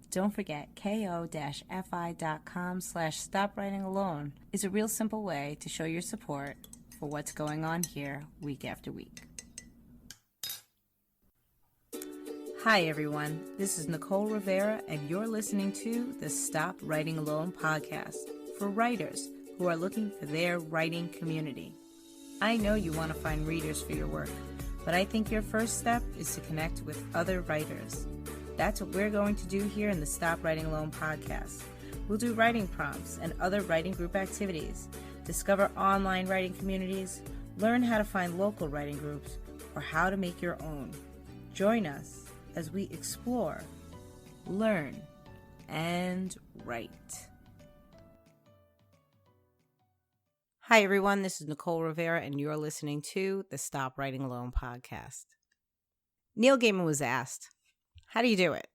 Don't forget, ko-fi.com/stopwritingalone is a real simple way to show your support for what's going on here week after week. Hi everyone, this is Nicole Rivera and you're listening to the Stop Writing Alone podcast for writers who are looking for their writing community. I know you want to find readers for your work, but I think your first step is to connect with other writers. That's what we're going to do here in the Stop Writing Alone podcast. We'll do writing prompts and other writing group activities, discover online writing communities, learn how to find local writing groups, or how to make your own. Join us as we explore, learn, and write. Hi everyone, this is Nicole Rivera and you're listening to the Stop Writing Alone podcast. Neil Gaiman was asked, how do you do it?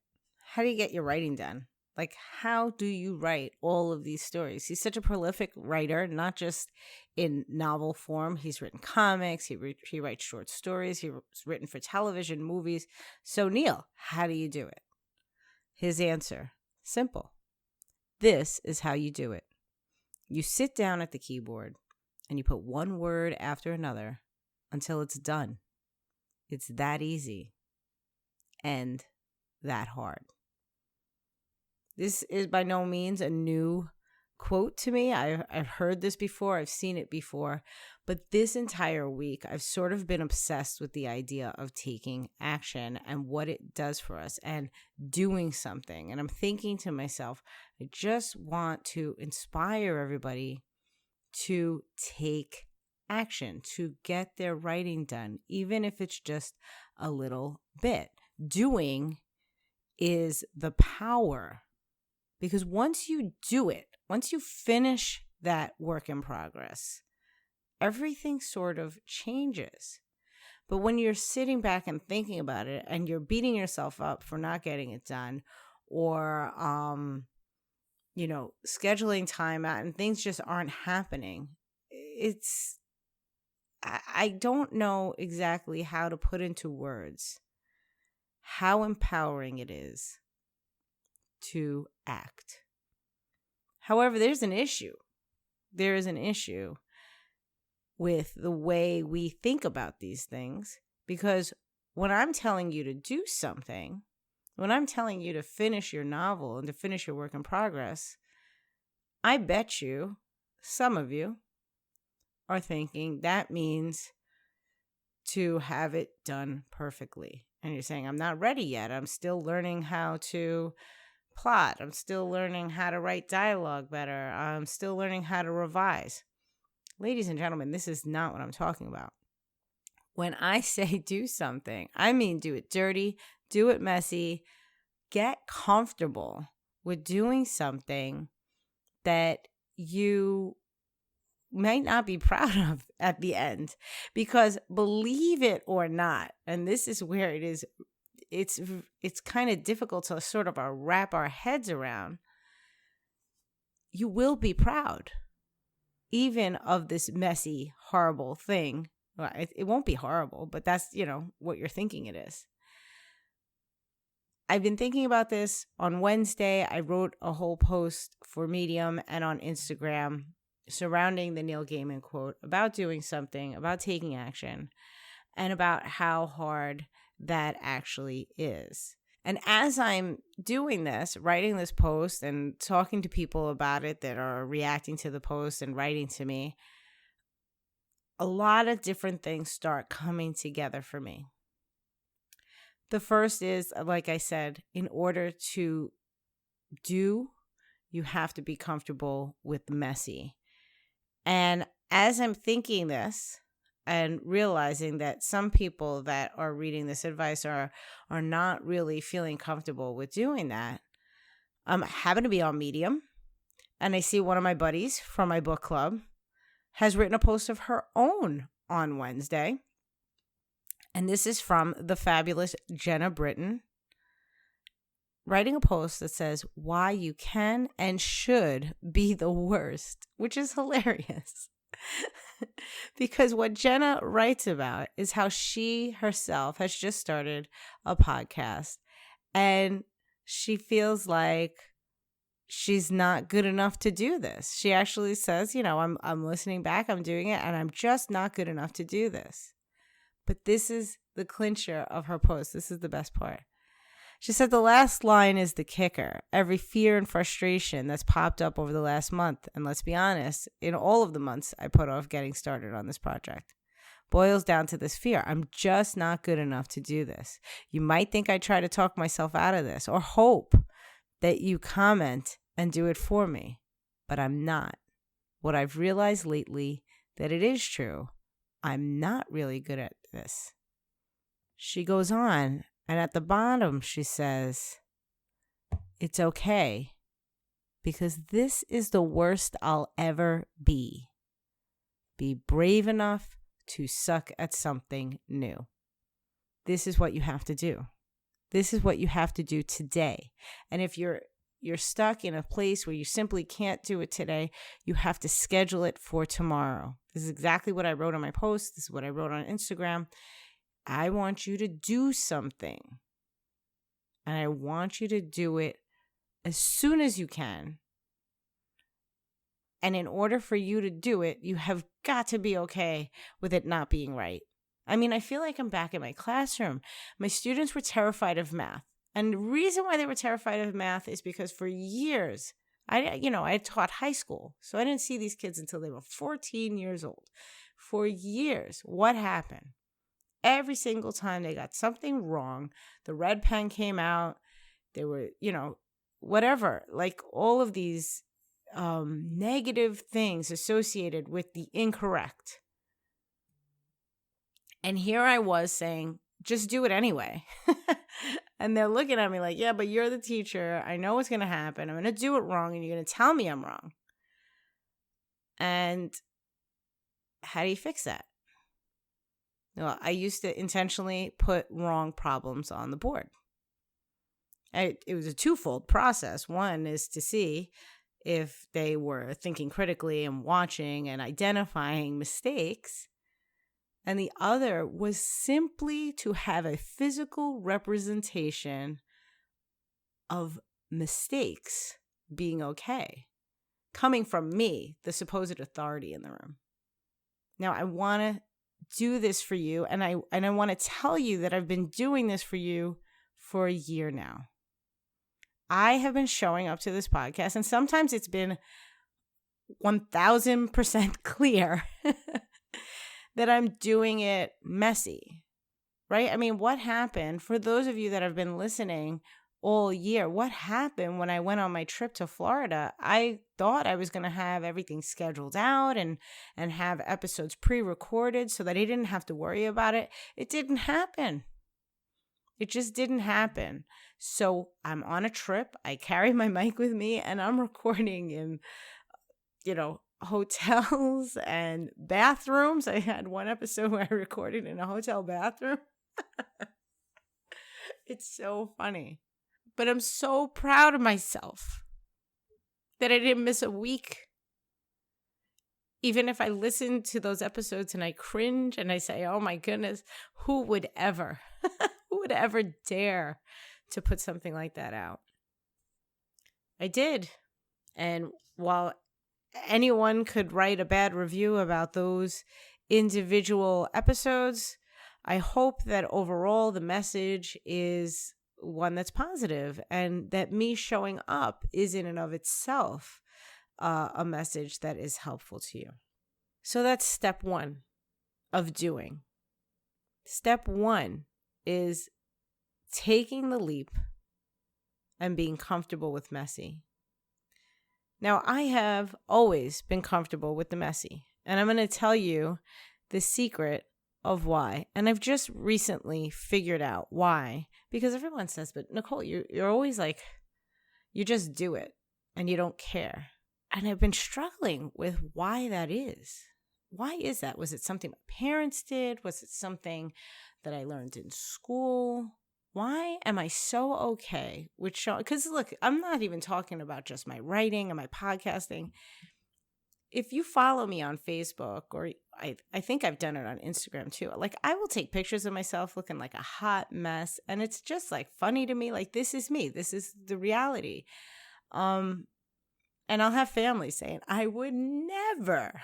How do you get your writing done? Like, how do you write all of these stories? He's such a prolific writer, not just in novel form. He's written comics, he writes short stories, he's written for television, movies. So Neil, how do you do it? His answer, simple. This is how you do it. You sit down at the keyboard and you put one word after another until it's done. It's that easy and that hard. This is by no means a new quote to me. I've heard this before. I've seen it before. But this entire week, I've sort of been obsessed with the idea of taking action and what it does for us and doing something. And I'm thinking to myself, I just want to inspire everybody to take action, to get their writing done, even if it's just a little bit. Doing is the power. Because once you do it, once you finish that work in progress, everything sort of changes. But when you're sitting back and thinking about it and you're beating yourself up for not getting it done or, scheduling time out and things just aren't happening, I don't know exactly how to put into words how empowering it is to act. However, there's an issue. There is an issue with the way we think about these things, because when I'm telling you to do something, when I'm telling you to finish your novel and to finish your work in progress, I bet you, some of you, are thinking that means to have it done perfectly. And you're saying, I'm not ready yet. I'm still learning how to plot. I'm still learning how to write dialogue better. I'm still learning how to revise. Ladies and gentlemen, this is not what I'm talking about. When I say do something, I mean do it dirty, do it messy, get comfortable with doing something that you might not be proud of at the end. Because believe it or not, and this is where it is, it's kind of difficult to sort of wrap our heads around, you will be proud even of this messy, horrible thing. Well, it won't be horrible, but that's, what you're thinking it is. I've been thinking about this. On Wednesday, I wrote a whole post for Medium and on Instagram surrounding the Neil Gaiman quote about doing something, about taking action, and about how hard that actually is. And as I'm doing this, writing this post and talking to people about it that are reacting to the post and writing to me, a lot of different things start coming together for me. The first is, like I said, in order to do, you have to be comfortable with the messy. And as I'm thinking this and realizing that some people that are reading this advice are not really feeling comfortable with doing that, I happen to be on Medium, and I see one of my buddies from my book club has written a post of her own on Wednesday. And this is from the fabulous Jenna Britton, writing a post that says why you can and should be the worst, which is hilarious. Because what Jenna writes about is how she herself has just started a podcast. And she feels like she's not good enough to do this. She actually says, I'm listening back, I'm doing it, and I'm just not good enough to do this. But this is the clincher of her post. This is the best part. She said the last line is the kicker. Every fear and frustration that's popped up over the last month, and let's be honest, in all of the months I put off getting started on this project, boils down to this fear. I'm just not good enough to do this. You might think I try to talk myself out of this or hope that you comment and do it for me, but I'm not. What I've realized lately that it is true. I'm not really good at this. She goes on, and at the bottom she says, it's okay, because this is the worst I'll ever be. Be brave enough to suck at something new. This is what you have to do. This is what you have to do today. And if you're stuck in a place where you simply can't do it today, you have to schedule it for tomorrow. This is exactly what I wrote on my post. This is what I wrote on Instagram. I want you to do something. And I want you to do it as soon as you can. And in order for you to do it, you have got to be okay with it not being right. I mean, I feel like I'm back in my classroom. My students were terrified of math. And the reason why they were terrified of math is because for years, I taught high school. So I didn't see these kids until they were 14 years old. For years, what happened? Every single time they got something wrong, the red pen came out. They were, whatever, like all of these negative things associated with the incorrect. And here I was saying, just do it anyway. And they're looking at me like, yeah, but you're the teacher. I know what's going to happen. I'm going to do it wrong, and you're going to tell me I'm wrong. And how do you fix that? Well, I used to intentionally put wrong problems on the board. It was a twofold process. One is to see if they were thinking critically and watching and identifying mistakes. And the other was simply to have a physical representation of mistakes being okay, coming from me, the supposed authority in the room. Now, I want to do this for you, and I want to tell you that I've been doing this for you for a year now. I have been showing up to this podcast, and sometimes it's been 1000% clear that I'm doing it messy, right? I mean, what happened, for those of you that have been listening all year, what happened when I went on my trip to Florida? I thought I was going to have everything scheduled out and have episodes pre-recorded so that I didn't have to worry about it. It didn't happen. It just didn't happen. So I'm on a trip. I carry my mic with me, and I'm recording in, hotels and bathrooms. I had one episode where I recorded in a hotel bathroom. It's so funny. But I'm so proud of myself that I didn't miss a week. Even if I listen to those episodes and I cringe and I say, oh my goodness, who would ever dare to put something like that out? I did. And while anyone could write a bad review about those individual episodes, I hope that overall the message is one that's positive, and that me showing up is in and of itself a message that is helpful to you. So that's step one of doing. Step one is taking the leap and being comfortable with messy. Now, I have always been comfortable with the messy, and I'm going to tell you the secret of why. And I've just recently figured out why, because everyone says, but Nicole, you're always like, you just do it and you don't care. And I've been struggling with why that is. Why is that? Was it something my parents did? Was it something that I learned in school? Why am I so okay with showing? Because look, I'm not even talking about just my writing and my podcasting. if you follow me on Facebook, or I think I've done it on Instagram too, like I will take pictures of myself looking like a hot mess, and it's just like funny to me. Like, this is me. This is the reality. And I'll have family saying, I would never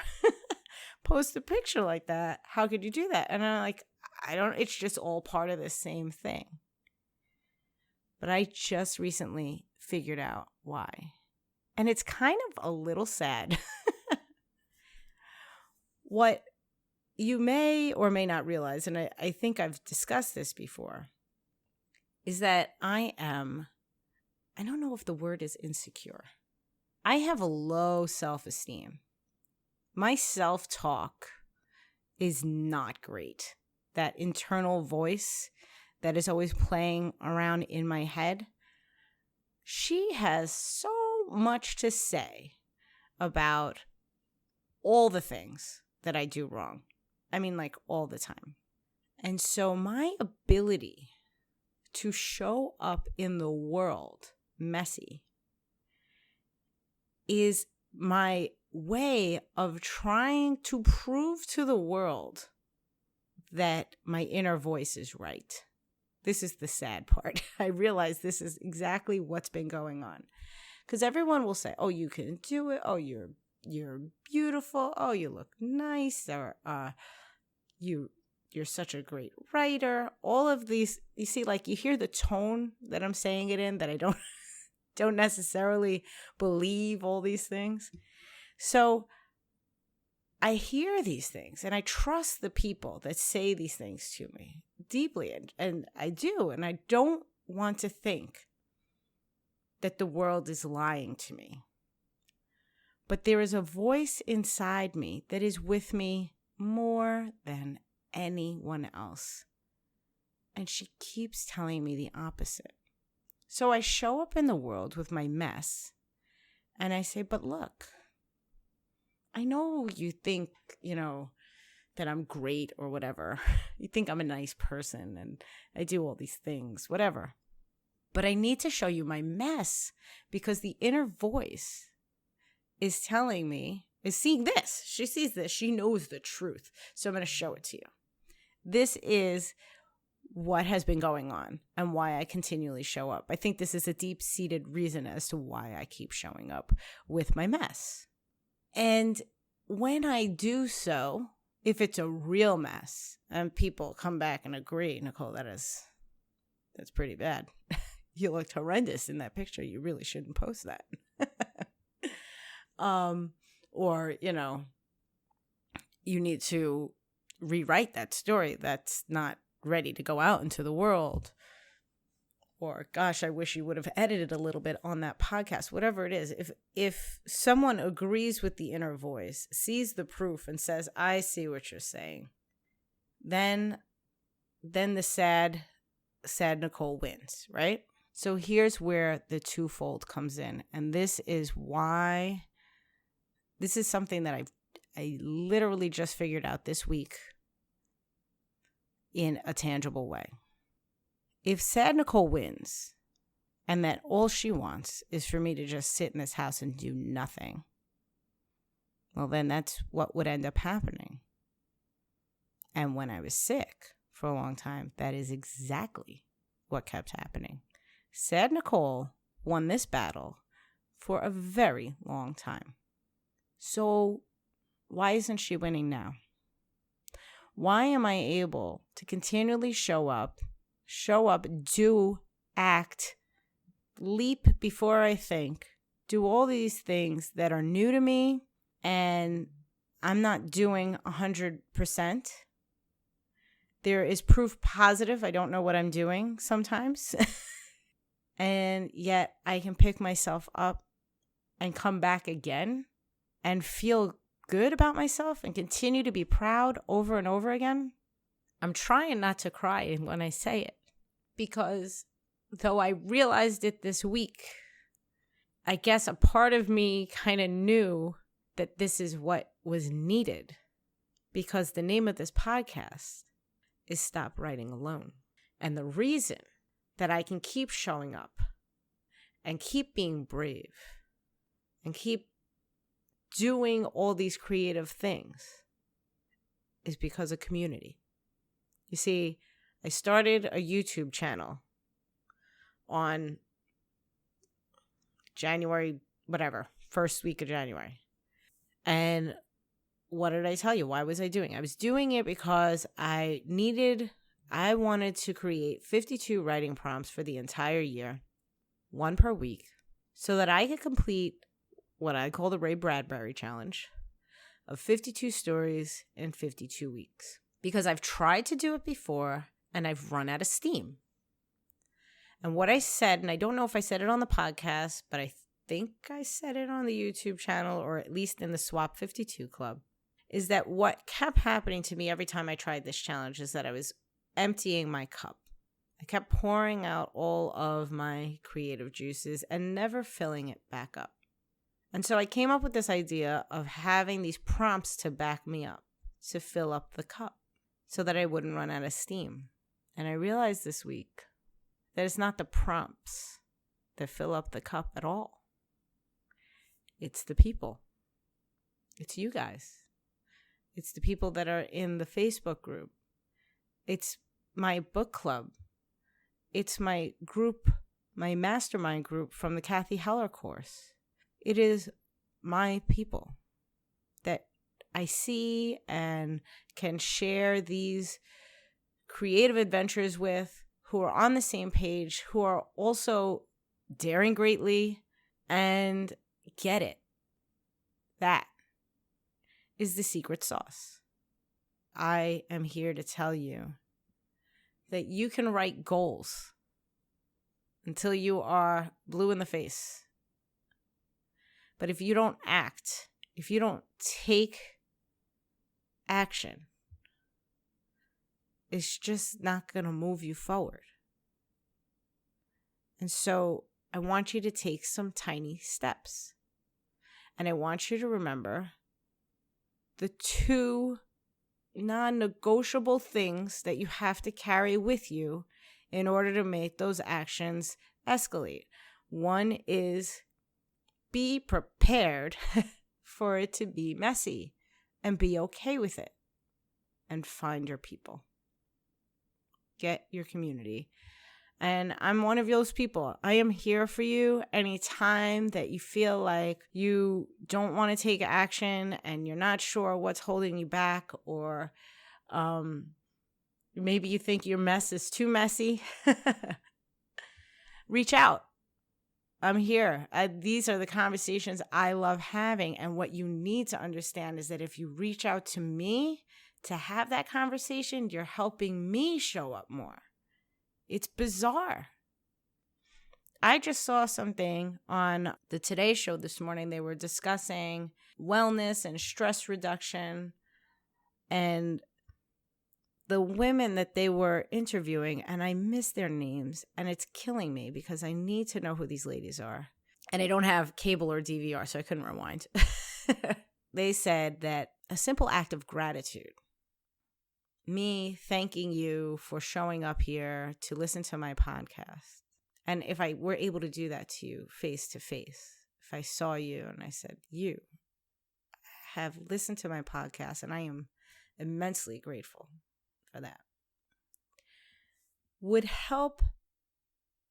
post a picture like that. How could you do that? And I'm like, it's just all part of the same thing. But I just recently figured out why. And it's kind of a little sad. What you may or may not realize, and I think I've discussed this before, is that I don't know if the word is insecure. I have a low self-esteem. My self-talk is not great. That internal voice that is always playing around in my head, she has so much to say about all the things that I do wrong. I mean, like, all the time. And so my ability to show up in the world messy is my way of trying to prove to the world that my inner voice is right. This is the sad part. I realize this is exactly what's been going on. Because everyone will say, oh, you can do it. Oh, you're beautiful. Oh, you look nice. Or you're such a great writer. All of these, you see, like, you hear the tone that I'm saying it in, that I don't necessarily believe all these things. So I hear these things, and I trust the people that say these things to me deeply, and I do, and I don't want to think that the world is lying to me. But there is a voice inside me that is with me more than anyone else, and she keeps telling me the opposite. So I show up in the world with my mess, and I say, but look, I know you think, that I'm great or whatever. You think I'm a nice person and I do all these things, whatever. But I need to show you my mess, because the inner voice is telling me, is seeing this. She sees this. She knows the truth. So I'm going to show it to you. This is what has been going on and why I continually show up. I think this is a deep-seated reason as to why I keep showing up with my mess. And when I do so, if it's a real mess, and people come back and agree, Nicole, that's pretty bad. You looked horrendous in that picture. You really shouldn't post that. Or, you need to rewrite that story. That's not ready to go out into the world. Or, gosh, I wish you would have edited a little bit on that podcast. Whatever it is, if someone agrees with the inner voice, sees the proof, and says, I see what you're saying, then the sad Nicole wins, right? So here's where the twofold comes in. And this is why, this is something that I literally just figured out this week in a tangible way. If sad Nicole wins, and that all she wants is for me to just sit in this house and do nothing, well, then that's what would end up happening. And when I was sick for a long time, that is exactly what kept happening. Sad Nicole won this battle for a very long time. So why isn't she winning now? Why am I able to continually show up, do, act, leap before I think, do all these things that are new to me, and I'm not doing 100%? There is proof positive. I don't know what I'm doing sometimes. And yet I can pick myself up and come back again and feel good about myself and continue to be proud over and over again. I'm trying not to cry when I say it, because though I realized it this week, I guess a part of me kind of knew that this is what was needed, because the name of this podcast is Stop Writing Alone. And the reason that I can keep showing up and keep being brave and keep doing all these creative things is because of community. You see, I started a YouTube channel on January, whatever, first week of January. And what did I tell you? Why was I doing it? I was doing it because I wanted to create 52 writing prompts for the entire year, one per week, so that I could complete what I call the Ray Bradbury challenge of 52 stories in 52 weeks. Because I've tried to do it before and I've run out of steam. And what I said, and I don't know if I said it on the podcast, but I think I said it on the YouTube channel, or at least in the Swap 52 Club, is that what kept happening to me every time I tried this challenge is that I was emptying my cup. I kept pouring out all of my creative juices and never filling it back up. And so I came up with this idea of having these prompts to back me up, to fill up the cup, so that I wouldn't run out of steam. And I realized this week that it's not the prompts that fill up the cup at all. It's the people. It's you guys. It's the people that are in the Facebook group. It's my book club. It's my group, my mastermind group from the Cathy Heller course. It is my people that I see and can share these creative adventures with, who are on the same page, who are also daring greatly and get it. That is the secret sauce. I am here to tell you that you can write goals until you are blue in the face. But if you don't act, if you don't take action, it's just not going to move you forward. And so I want you to take some tiny steps. And I want you to remember the 2 non-negotiable things that you have to carry with you in order to make those actions escalate. One is be prepared for it to be messy and be okay with it. And find your people. Get your community. And I'm one of those people. I am here for you anytime that you feel like you don't want to take action and you're not sure what's holding you back, or maybe you think your mess is too messy. Reach out. I'm here. These are the conversations I love having. And what you need to understand is that if you reach out to me to have that conversation, you're helping me show up more. It's bizarre. I just saw something on the Today Show this morning. They were discussing wellness and stress reduction, and the women that they were interviewing, and I missed their names, and it's killing me because I need to know who these ladies are. And I don't have cable or DVR, so I couldn't rewind. They said that a simple act of gratitude, me thanking you for showing up here to listen to my podcast. And if I were able to do that to you face to face, if I saw you and I said, you have listened to my podcast, and I am immensely grateful for that, would help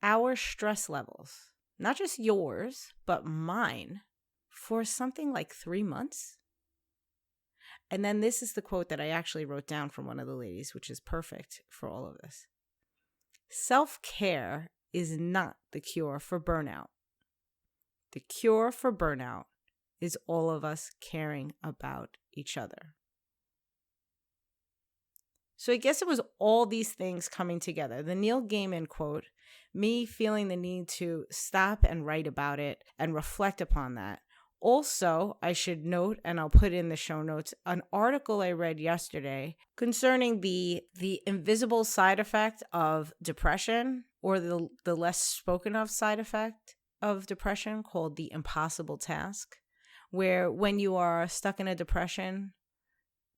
our stress levels, not just yours, but mine, for something like 3 months. And then this is the quote that I actually wrote down from one of the ladies, which is perfect for all of this. Self-care is not the cure for burnout. The cure for burnout is all of us caring about each other. So I guess it was all these things coming together. The Neil Gaiman quote, me feeling the need to stop and write about it and reflect upon that. Also, I should note, and I'll put in the show notes, an article I read yesterday concerning the invisible side effect of depression, or the less spoken of side effect of depression, called the impossible task, where when you are stuck in a depression,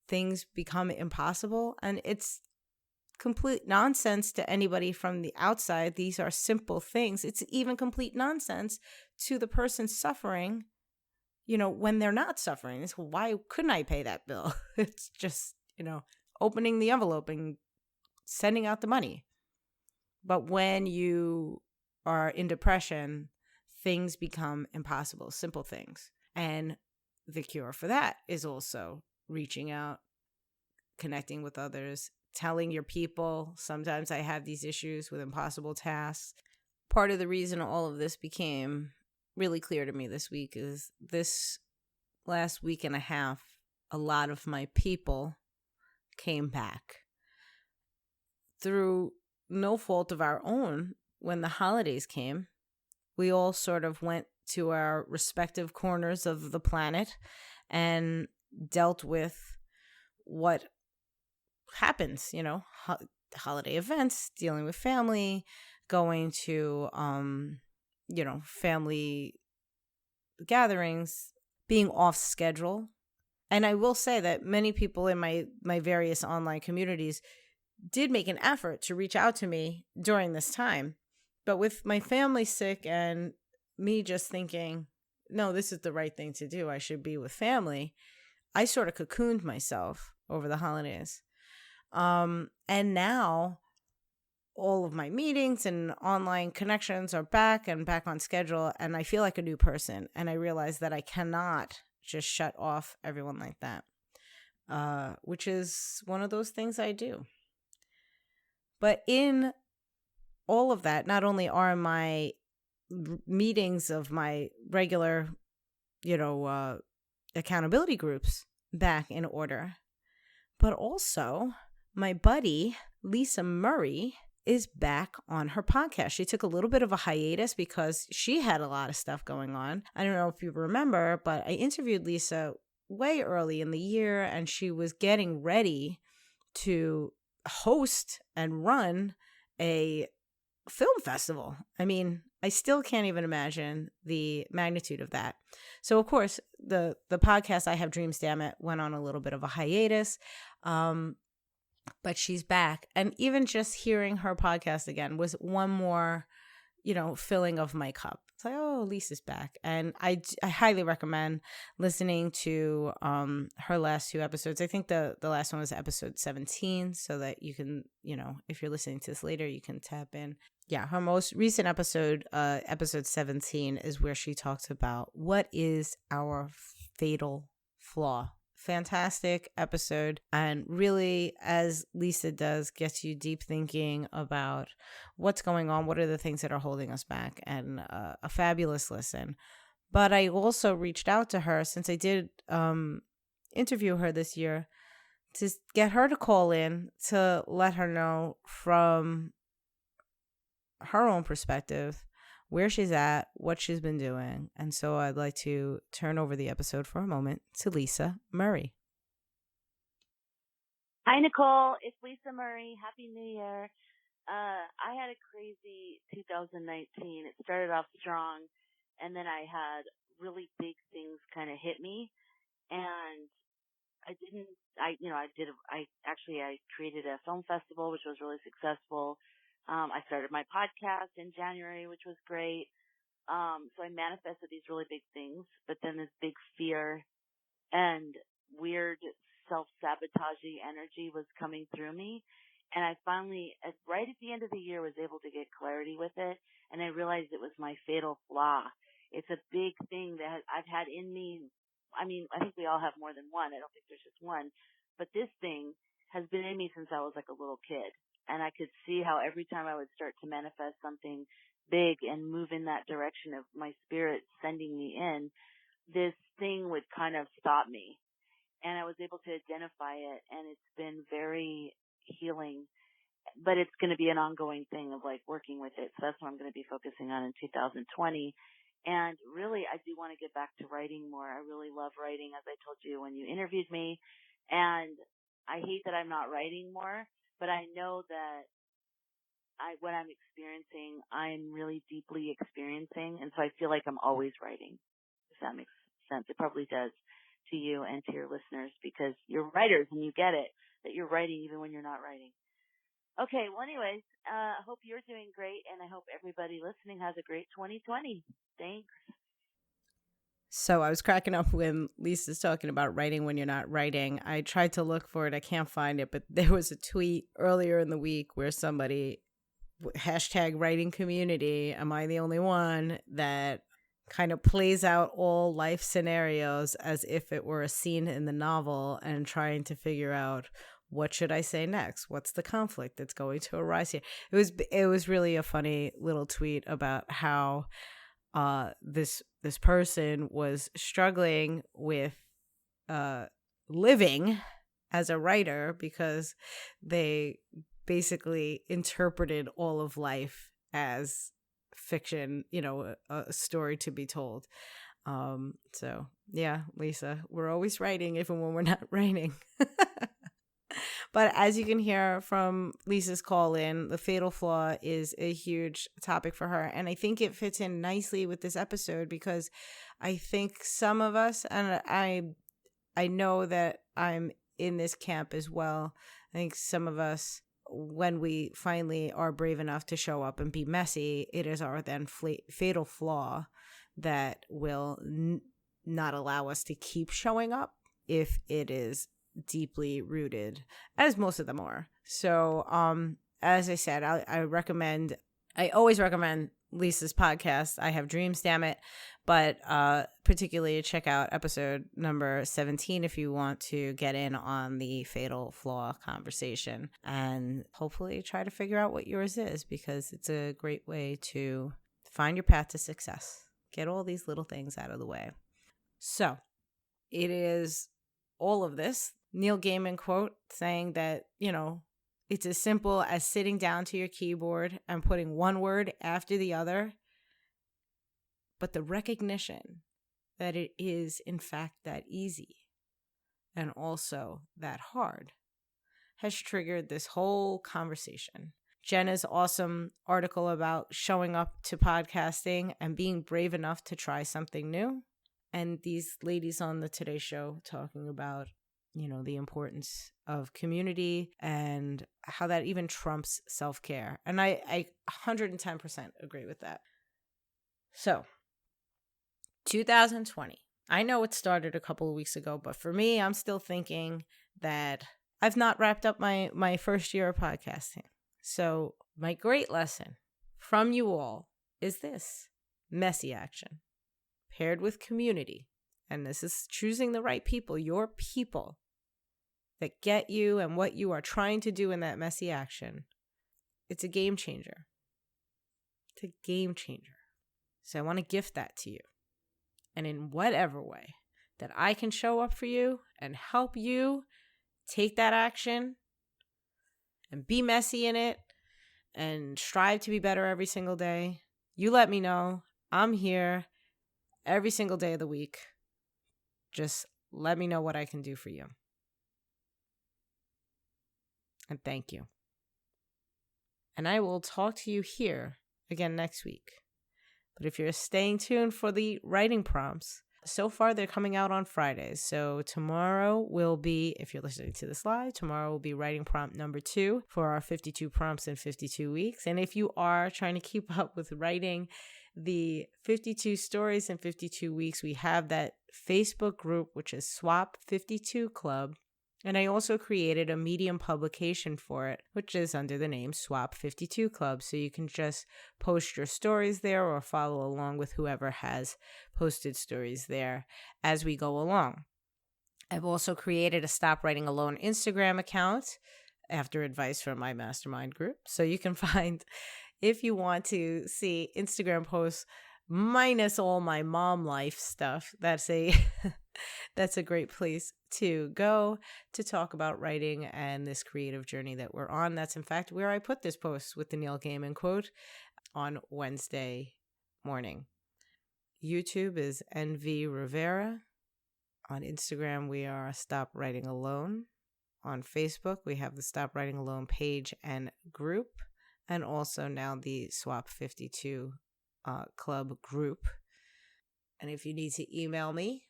things become impossible. And it's complete nonsense to anybody from the outside. These are simple things. It's even complete nonsense to the person suffering, when they're not suffering. It's, why couldn't I pay that bill? It's just, opening the envelope and sending out the money. But when you are in depression, things become impossible, simple things. And the cure for that is also reaching out, connecting with others, telling your people. Sometimes I have these issues with impossible tasks. Part of the reason all of this became really clear to me this week is this last week and a half, a lot of my people came back through no fault of our own. When the holidays came, we all sort of went to our respective corners of the planet and dealt with what happens, holiday events, dealing with family, going to, family gatherings, being off schedule. And I will say that many people in my various online communities did make an effort to reach out to me during this time. But with my family sick and me just thinking, no, this is the right thing to do, I should be with family, I sort of cocooned myself over the holidays. And now all of my meetings and online connections are back and back on schedule, and I feel like a new person. And I realize that I cannot just shut off everyone like that, which is one of those things I do. But in all of that, not only are my meetings of my regular, accountability groups back in order, but also my buddy, Lisa Murray, is back on her podcast. She took a little bit of a hiatus because she had a lot of stuff going on. I don't know if you remember, but I interviewed Lisa way early in the year, and she was getting ready to host and run a film festival. I mean, I still can't even imagine the magnitude of that. So, of course, the podcast, I Have Dreams, Damn It, went on a little bit of a hiatus. But she's back. And even just hearing her podcast again was one more, filling of my cup. It's like, oh, Lisa's back. And I highly recommend listening to her last two episodes. I think the last one was episode 17, so that you can, if you're listening to this later, you can tap in. Yeah, her most recent episode, episode 17, is where she talks about what is our fatal flaw. Fantastic episode, and really, as Lisa does, gets you deep thinking about what's going on, what are the things that are holding us back, and a fabulous listen. But I also reached out to her, since I did interview her this year, to get her to call in to let her know from her own perspective where she's at, what she's been doing. And so I'd like to turn over the episode for a moment to Lisa Murray. Hi, Nicole. It's Lisa Murray. Happy New Year. I had a crazy 2019. It started off strong, and then I had really big things kind of hit me. And I created a film festival, which was really successful. I started my podcast in January, which was great. So I manifested these really big things, but then this big fear and weird self-sabotaging energy was coming through me. And I finally, right at the end of the year, was able to get clarity with it. And I realized it was my fatal flaw. It's a big thing that I've had in me. I mean, I think we all have more than one. I don't think there's just one. But this thing has been in me since I was like a little kid. And I could see how every time I would start to manifest something big and move in that direction of my spirit sending me in, this thing would kind of stop me. And I was able to identify it, and it's been very healing. But it's going to be an ongoing thing of like working with it. So that's what I'm going to be focusing on in 2020. And really, I do want to get back to writing more. I really love writing, as I told you when you interviewed me. And I hate that I'm not writing more, but I know that what I'm experiencing, I'm really deeply experiencing. And so I feel like I'm always writing, if that makes sense. It probably does to you and to your listeners, because you're writers and you get it, that you're writing even when you're not writing. Okay, well, anyways, I hope you're doing great, and I hope everybody listening has a great 2020. Thanks. So I was cracking up when Lisa's talking about writing when you're not writing. I tried to look for it. I can't find it, but there was a tweet earlier in the week where somebody, hashtag writing community, am I the only one, that kind of plays out all life scenarios as if it were a scene in the novel and trying to figure out, what should I say next? What's the conflict that's going to arise here? It was really a funny little tweet about how this person was struggling with living as a writer because they basically interpreted all of life as fiction, a story to be told. So yeah, Lisa, we're always writing even when we're not writing. But as you can hear from Lisa's call in, the fatal flaw is a huge topic for her. And I think it fits in nicely with this episode because I think some of us, and I know that I'm in this camp as well, I think some of us, when we finally are brave enough to show up and be messy, it is our then fatal flaw that will not allow us to keep showing up if it is deeply rooted, as most of them are. So as I said, I always recommend Lisa's podcast, I Have Dreams, Damn It, but particularly check out episode number 17 if you want to get in on the fatal flaw conversation and hopefully try to figure out what yours is, because it's a great way to find your path to success. Get all these little things out of the way. So it is all of this Neil Gaiman quote saying that, it's as simple as sitting down to your keyboard and putting one word after the other. But the recognition that it is, in fact, that easy and also that hard has triggered this whole conversation. Jenna's awesome article about showing up to podcasting and being brave enough to try something new. And these ladies on the Today Show talking about, the importance of community and how that even trumps self-care. And I 110% agree with that. So, 2020. I know it started a couple of weeks ago, but for me, I'm still thinking that I've not wrapped up my first year of podcasting. So, my great lesson from you all is this: messy action paired with community. And this is choosing the right people, your people that get you and what you are trying to do in that messy action. It's a game changer. It's a game changer. So I want to gift that to you. And in whatever way that I can show up for you and help you take that action and be messy in it and strive to be better every single day, you let me know. I'm here every single day of the week. Just let me know what I can do for you. And thank you. And I will talk to you here again next week. But if you're staying tuned for the writing prompts, so far they're coming out on Fridays. So tomorrow will be, if you're listening to this live, tomorrow will be writing prompt number 2 for our 52 prompts in 52 weeks. And if you are trying to keep up with writing the 52 stories in 52 weeks, we have that Facebook group, which is Swap 52 Club. And I also created a Medium publication for it, which is under the name Swap 52 Club. So you can just post your stories there or follow along with whoever has posted stories there as we go along. I've also created a Stop Writing Alone Instagram account after advice from my mastermind group. So you can find, if you want to see Instagram posts minus all my mom life stuff, that's a great place to go to talk about writing and this creative journey that we're on. That's in fact where I put this post with the Neil Gaiman quote on Wednesday morning. YouTube is NV Rivera. On Instagram, we are Stop Writing Alone. On Facebook, we have the Stop Writing Alone page and group, and also now the Swap 52 Club group. And if you need to email me,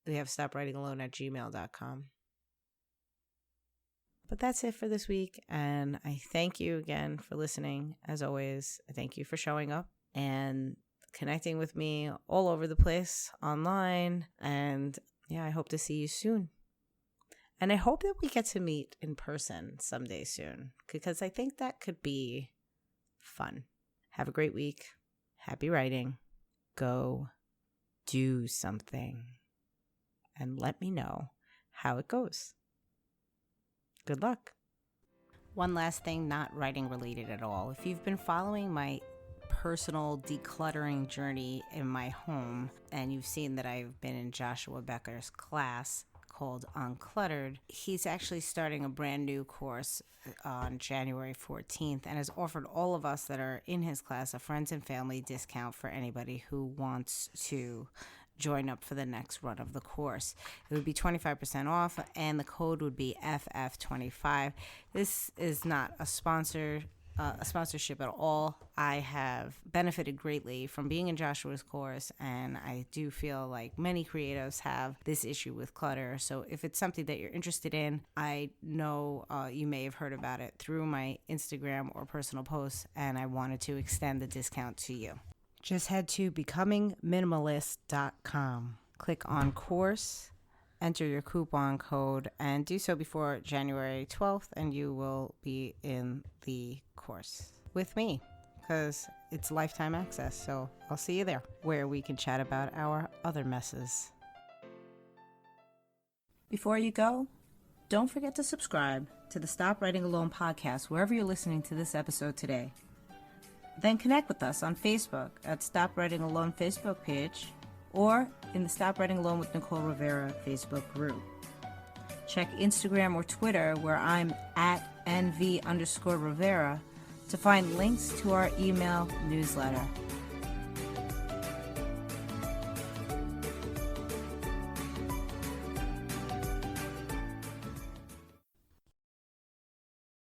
we have stopwritingalone@gmail.com. But that's it for this week. And I thank you again for listening. As always, I thank you for showing up. And connecting with me all over the place online. And yeah, I hope to see you soon. And I hope that we get to meet in person someday soon, because I think that could be fun. Have a great week. Happy writing. Go do something. And let me know how it goes. Good luck. One last thing, not writing related at all. If you've been following my personal decluttering journey in my home, and you've seen that I've been in Joshua Becker's class called Uncluttered, he's actually starting a brand new course on January 14th and has offered all of us that are in his class a friends and family discount for anybody who wants to join up for the next run of the course. It would be 25% off, and the code would be FF25. This is not a sponsorship at all. I have benefited greatly from being in Joshua's course, and I do feel like many creatives have this issue with clutter. So if it's something that you're interested in, I know you may have heard about it through my Instagram or personal posts, and I wanted to extend the discount to you. Just head to becomingminimalist.com. Click on course, enter your coupon code, and do so before January 12th, and you will be in the course with me, because it's lifetime access. So I'll see you there, where we can chat about our other messes. Before you go, don't forget to subscribe to the Stop Writing Alone podcast wherever you're listening to this episode today. Then connect with us on Facebook at Stop Writing Alone Facebook page, or in the Stop Writing Alone with Nicole Rivera Facebook group. Check Instagram or Twitter, where I'm at NV_Rivera, to find links to our email newsletter.